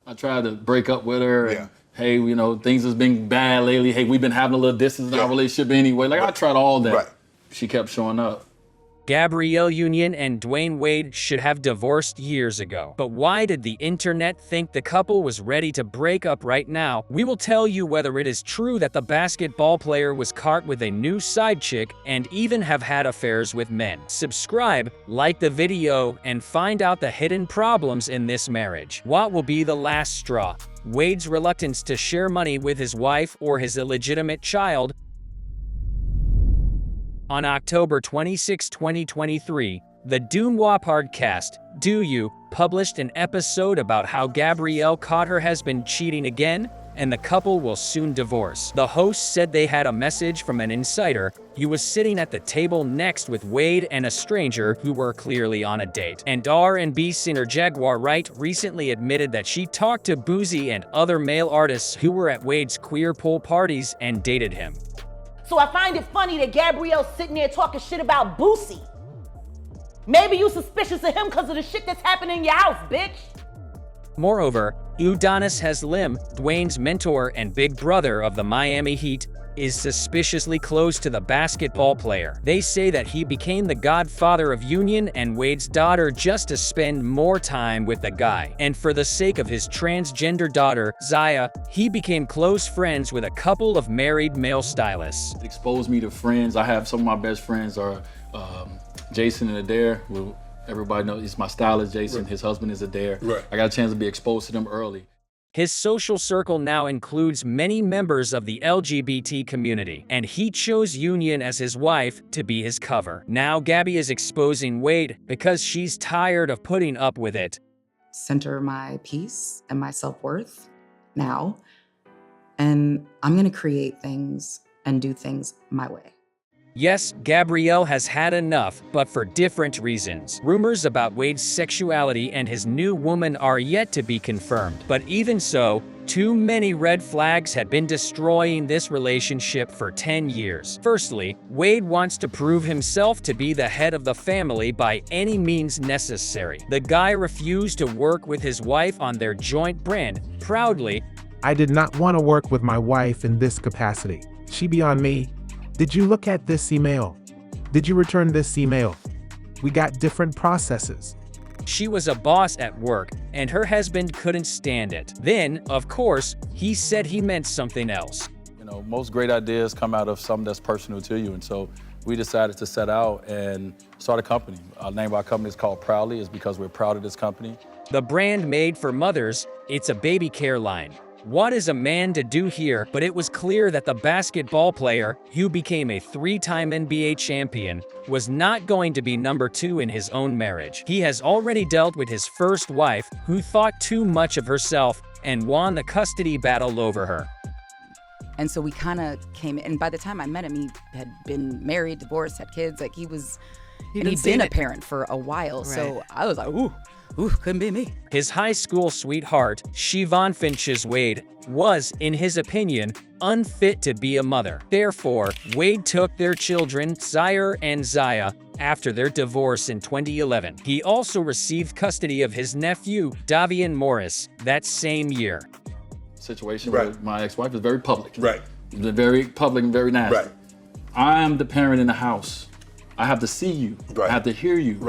I tried to break up with her. And, hey, you know, things has been bad lately. Hey, we've been having a little distance in our relationship anyway. Like, I tried all that. She kept showing up. Gabrielle Union and Dwyane Wade should have divorced years ago. But why did the internet think the couple was ready to break up right now? We will tell you whether it is true that the basketball player was caught with a new side chick and even have had affairs with men. Subscribe, like the video, and find out the hidden problems in this marriage. What will be the last straw? Wade's reluctance to share money with his wife or his illegitimate child. On October 26, 2023, the Deuxmoi podcast, Deux U, published an episode about how Gabrielle caught her husband cheating again, and the couple will soon divorce. The host said they had a message from an insider who was sitting at the table next with Wade and a stranger who were clearly on a date. And R&B singer Jaguar Wright recently admitted that she talked to Boosie and other male artists who were at Wade's queer pool parties and dated him. So I find it funny that Gabrielle's sitting there talking shit about Boosie. Maybe you suspicious of him because of the shit that's happening in your house, bitch. Moreover, Udonis Haslem, Dwyane's mentor and big brother of the Miami Heat, is suspiciously close to the basketball player. They say that he became the godfather of Union and Wade's daughter just to spend more time with the guy. And for the sake of his transgender daughter, Zaya, he became close friends with a couple of married male stylists. It exposed me to friends. I have some of my best friends are Jason and Adair, who everybody knows he's my stylist, Jason. His husband is Adair. I got a chance to be exposed to them early. His social circle now includes many members of the LGBT community, and he chose Union as his wife to be his cover. Now Gabi is exposing Wade because she's tired of putting up with it. Center my peace and my self-worth now, and I'm gonna create things and do things my way. Yes, Gabrielle has had enough, but for different reasons. Rumors about Wade's sexuality and his new woman are yet to be confirmed. But even so, too many red flags had been destroying this relationship for 10 years. Firstly, Wade wants to prove himself to be the head of the family by any means necessary. The guy refused to work with his wife on their joint brand, proudly. I did not want to work with my wife in this capacity. She beyond me. Did you look at this email? Did you return this email? We got different processes. She was a boss at work, and her husband couldn't stand it. Then, of course, he said he meant something else. You know, most great ideas come out of something that's personal to you, and so we decided to set out and start a company. Our name of our company is called Proudly. It's because we're proud of this company. The brand made for mothers, it's a baby care line. What is a man to do here? But it was clear that the basketball player, who became a 3-time NBA champion, was not going to be number 2 in his own marriage. He has already dealt with his first wife, who thought too much of herself and won the custody battle over her. And so we kind of came, and by the time I met him, he had been married, divorced, had kids. Like he'd been a parent for a while. Right. So I was like, ooh, couldn't be me. His high school sweetheart, Siobhan Finch's Wade, was, in his opinion, unfit to be a mother. Therefore, Wade took their children, Zaire and Zaya, after their divorce in 2011. He also received custody of his nephew, Davian Morris, that same year. Situation with my ex-wife is very public. Very public and very nasty. I am the parent in the house. I have to see you. I have to hear you.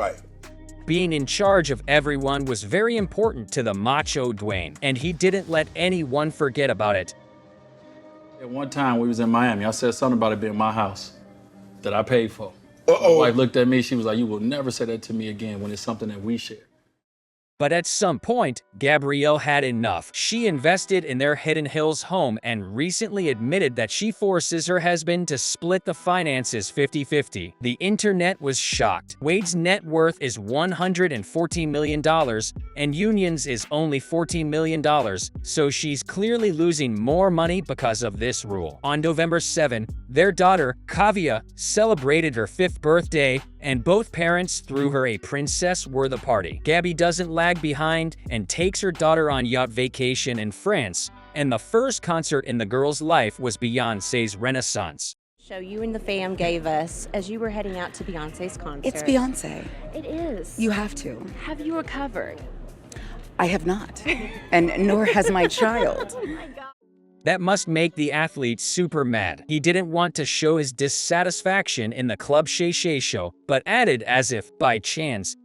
Being in charge of everyone was very important to the macho Dwyane, and he didn't let anyone forget about it. At one time, we was in Miami. I said something about it being my house that I paid for. My wife looked at me, she was like, you will never say that to me again when it's something that we share. But at some point, Gabrielle had enough. She invested in their Hidden Hills home and recently admitted that she forces her husband to split the finances 50-50. The internet was shocked. Wade's net worth is $114 million, and Union's is only $14 million, so she's clearly losing more money because of this rule. On November 7, their daughter, Kavya, celebrated her 5th birthday, and both parents threw her a princess-worthy party. Gabi doesn't lag behind and takes her daughter on yacht vacation in France, and the first concert in the girl's life was Beyoncé's Renaissance. Show you and the fam gave us as you were heading out to Beyoncé's concert. It's Beyoncé. It is. You have to. Have you recovered? I have not, and nor has my child. That must make the athlete super mad. He didn't want to show his dissatisfaction in the Club Shay Shay show, but added as if by chance,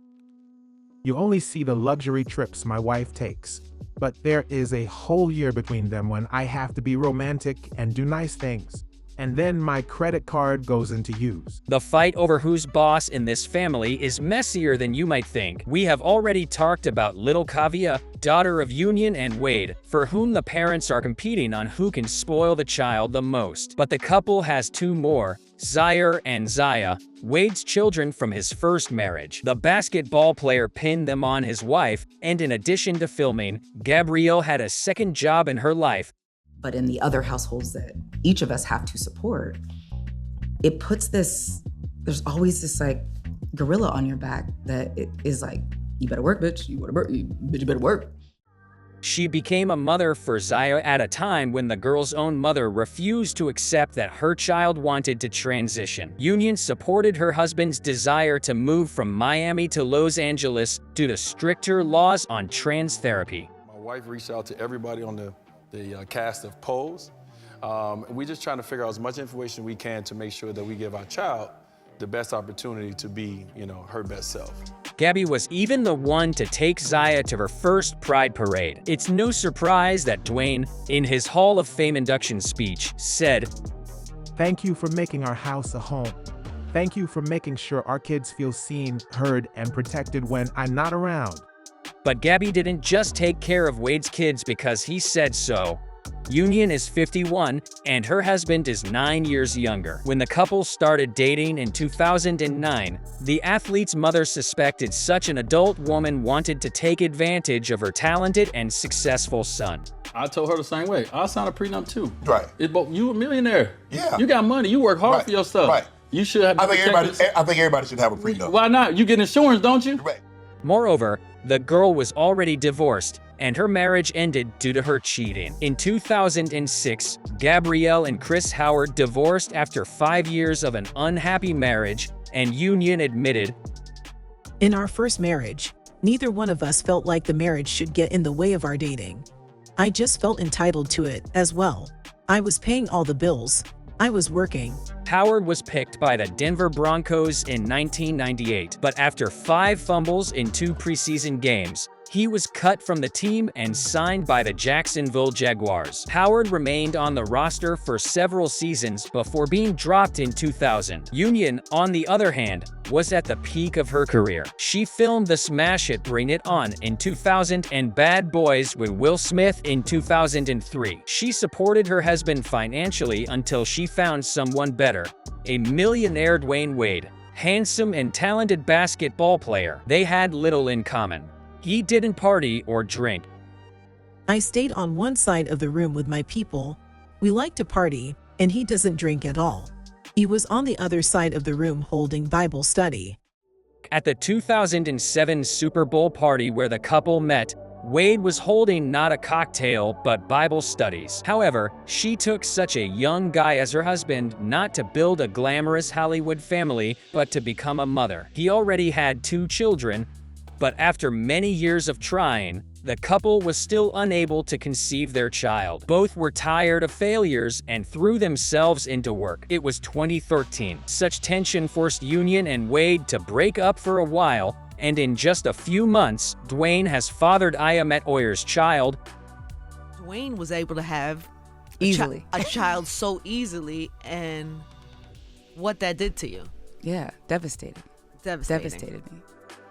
You only see the luxury trips my wife takes, but there is a whole year between them when I have to be romantic and do nice things. And then my credit card goes into use. the fight over who's boss in this family is messier than you might think. We have already talked about little Kavia, daughter of Union and Wade, for whom the parents are competing on who can spoil the child the most. But the couple has two more, Zaire and Zaya, Wade's children from his first marriage. The basketball player pinned them on his wife, and in addition to filming, Gabrielle had a second job in her life. But in the other households that each of us have to support, it puts this, there's always this like gorilla on your back that it is like, you better work, bitch, you better work. She became a mother for Zaya at a time when the girl's own mother refused to accept that her child wanted to transition. Union supported her husband's desire to move from Miami to Los Angeles due to stricter laws on trans therapy. My wife reached out to everybody on the cast of Pose. We're just trying to figure out as much information we can to make sure that we give our child the best opportunity to be, her best self. Gabi was even the one to take Zaya to her first Pride Parade. It's no surprise that Dwyane, in his Hall of Fame induction speech, said, Thank you for making our house a home. Thank you for making sure our kids feel seen, heard, and protected when I'm not around. But Gabi didn't just take care of Wade's kids because he said so. Union is 51, and her husband is 9 years younger. When the couple started dating in 2009, the athlete's mother suspected such an adult woman wanted to take advantage of her talented and successful son. I told her the same way. I'll sign a prenup too. Right. You a millionaire. Yeah. You got money. You work hard for your stuff. Right. You should have. I think everybody should have a prenup. Why not? You get insurance, don't you? Right. Moreover, the girl was already divorced, and her marriage ended due to her cheating. In 2006, Gabrielle and Chris Howard divorced after 5 years of an unhappy marriage, and Union admitted, In our first marriage, neither one of us felt like the marriage should get in the way of our dating. I just felt entitled to it as well. I was paying all the bills. I was working. Howard was picked by the Denver Broncos in 1998, but after 5 fumbles in 2 preseason games, he was cut from the team and signed by the Jacksonville Jaguars. Howard remained on the roster for several seasons before being dropped in 2000. Union, on the other hand, was at the peak of her career. She filmed the smash hit Bring It On in 2000 and Bad Boys with Will Smith in 2003. She supported her husband financially until she found someone better, a millionaire Dwyane Wade, handsome and talented basketball player. They had little in common. He didn't party or drink. I stayed on one side of the room with my people. We like to party, and he doesn't drink at all. He was on the other side of the room holding Bible study. At the 2007 Super Bowl party where the couple met, Wade was holding not a cocktail, but Bible studies. However, she took such a young guy as her husband not to build a glamorous Hollywood family, but to become a mother. He already had 2 children, but after many years of trying, the couple was still unable to conceive their child. Both were tired of failures and threw themselves into work. It was 2013. Such tension forced Union and Wade to break up for a while, and in just a few months, Dwyane has fathered Ayamet Oyer's child. Dwyane was able to have Easily. a child so easily, and what that did to you. Yeah, devastated. Devastated me.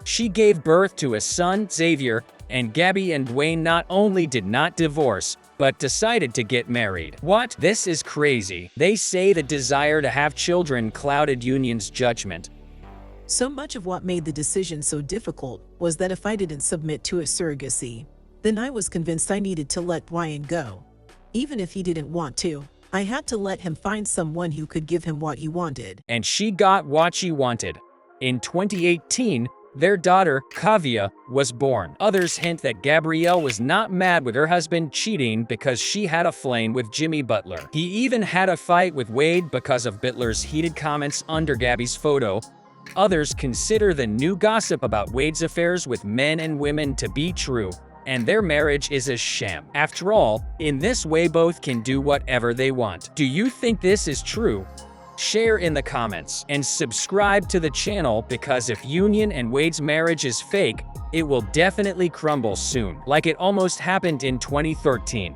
She gave birth to a son, Xavier, and Gabi and Dwyane not only did not divorce, but decided to get married. What? This is crazy. They say the desire to have children clouded Union's judgment. So much of what made the decision so difficult was that if I didn't submit to a surrogacy, then I was convinced I needed to let Dwyane go. Even if he didn't want to, I had to let him find someone who could give him what he wanted. And she got what she wanted. In 2018, their daughter, Kavia, was born. Others hint that Gabrielle was not mad with her husband cheating because she had a flame with Jimmy Butler. He even had a fight with Wade because of Butler's heated comments under Gabi's photo. Others consider the new gossip about Wade's affairs with men and women to be true. and their marriage is a sham. After all, in this way both can do whatever they want. Do you think this is true? Share in the comments and subscribe to the channel, because if Union and Wade's marriage is fake, it will definitely crumble soon, like it almost happened in 2013.